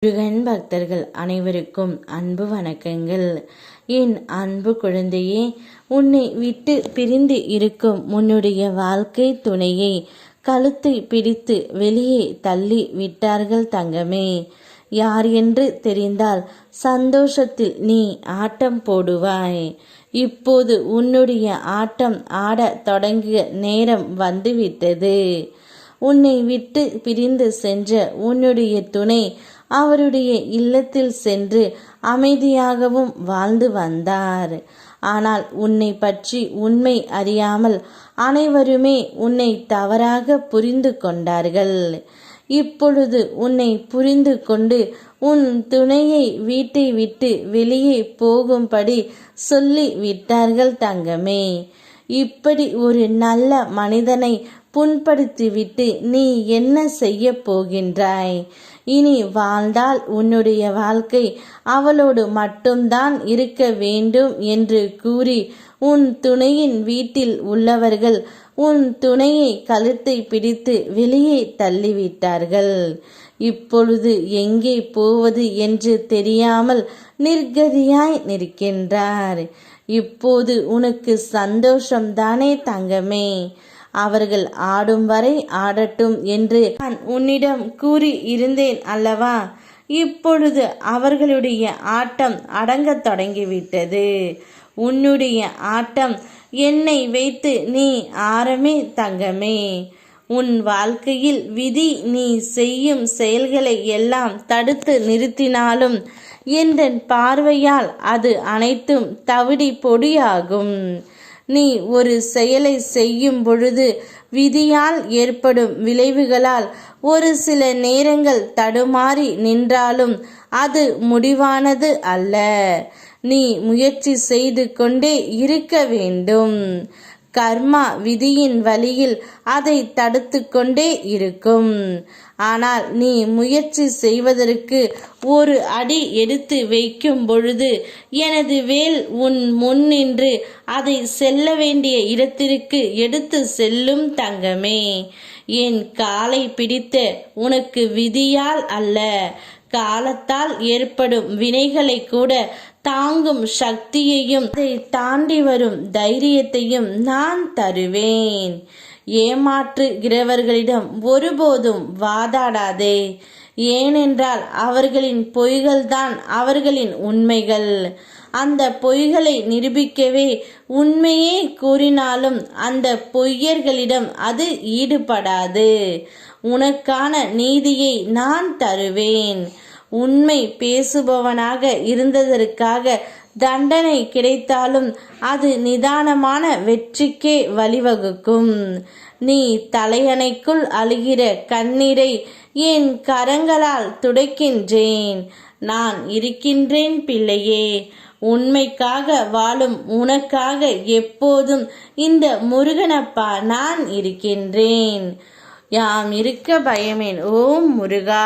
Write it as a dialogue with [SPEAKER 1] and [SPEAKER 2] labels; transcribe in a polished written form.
[SPEAKER 1] முருகன் பக்தர்கள் அனைவருக்கும் அன்பு வணக்கங்கள். என் அன்பு குழந்தையே, உன்னை விட்டு பிரிந்து இருக்கும் உன்னுடைய வாழ்க்கை துணையை கழுத்தை பிடித்து வெளியே தள்ளி விட்டார்கள் தங்கமே. யார் என்று தெரிந்தால் சந்தோஷத்தில் நீ ஆட்டம் போடுவாய். இப்போது உன்னுடைய ஆட்டம் ஆடத் தொடங்கிய நேரம் வந்துவிட்டது. உன்னை விட்டு பிரிந்து சென்ற உன்னுடைய துணை அவருடைய இல்லத்தில் சென்று அமைதியாகவும் வாழ்ந்து வந்தார். ஆனால் உன்னை பற்றி உண்மை அறியாமல் அனைவருமே உன்னை தவறாக புரிந்து கொண்டார்கள். இப்பொழுது உன்னை புரிந்து கொண்டு உன் துணையை வீட்டை விட்டு வெளியே போகும்படி சொல்லி விட்டார்கள் தங்கமே. இப்படி ஒரு நல்ல மனிதனை புண்படுத்திவிட்டு நீ என்ன செய்ய போகின்றாய்? இனி வாழ்ந்தால் உன்னுடைய வாழ்க்கை அவளோடு மட்டும்தான் இருக்க வேண்டும் என்று கூறி உன் துணையின் வீட்டில் உள்ளவர்கள் உன் துணையை கழுத்தை பிடித்து வெளியே தள்ளிவிட்டார்கள். இப்பொழுது எங்கே போவது என்று தெரியாமல் நிர்கதியாய் நிற்கின்றார். இப்போது உனக்கு சந்தோஷம்தானே தங்கமே? அவர்கள் ஆடும் வரை ஆடட்டும் என்று நான் உன்னிடம் கூறி இருந்தேன் அல்லவா? இப்பொழுது அவர்களுடைய ஆட்டம் அடங்கத் தொடங்கிவிட்டது. உன்னுடைய ஆட்டம் என்னை வைத்து நீ ஆரமே தங்கமே. உன் வாழ்க்கையில் விதி நீ செய்யும் செயல்களை எல்லாம் தடுத்து நிறுத்தினாலும் என் பார்வையால் அது அனைத்தும் தவிடி பொடியாகும். நீ ஒரு செயலை செய்யும் பொழுது விதியால் ஏற்படும் விளைவுகளால் ஒரு சில நேரங்கள் தடுமாறி நின்றாலும் அது முடிவானது அல்ல. நீ முயற்சி செய்து கொண்டே இருக்க வேண்டும். கர்மா விதியின் வழியில் அதை தடுத்து கொண்டே இருக்கும். ஆனால் நீ முயற்சி செய்வதற்கு ஒரு அடி எடுத்து வைக்கும் பொழுது எனது வேல் உன் முன் நின்று அதை செல்ல வேண்டிய இடத்திற்கு எடுத்து செல்லும் தங்கமே. என் காலை பிடித்த உனக்கு விதியால் அல்ல, காலத்தால் ஏற்படும் வினைகளை கூட தாங்கும் சக்தியையும் அதை தாண்டி வரும் தைரியத்தையும் நான் தருவேன். ஏமாற்றுகிறவர்களிடம் ஒருபோதும் வாதாடாதே. ஏனென்றால் அவர்களின் பொய்கள்தான் அவர்களின் உண்மைகள். அந்த பொய்களை நிரூபிக்கவே உண்மையே கூறினாலும் அந்த பொய்யர்களிடம் அது ஈடுபடாது. உனக்கான நீதியை நான் தருவேன். உண்மை பேசுபவனாக இருந்ததற்காக தண்டனை கிடைத்தாலும் அது நிதானமான வெற்றிக்கே வழிவகுக்கும். நீ தலையணைக்குள் அழுகிற கண்ணீரை என் கரங்களால் துடைக்கின்றேன். நான் இருக்கின்றேன் பிள்ளையே. உண்மைக்காக வாழும் உனக்காக எப்போதும் இந்த முருகனப்பா நான் இருக்கின்றேன். யாம் இருக்க பயமேன். ஓம் முருகா.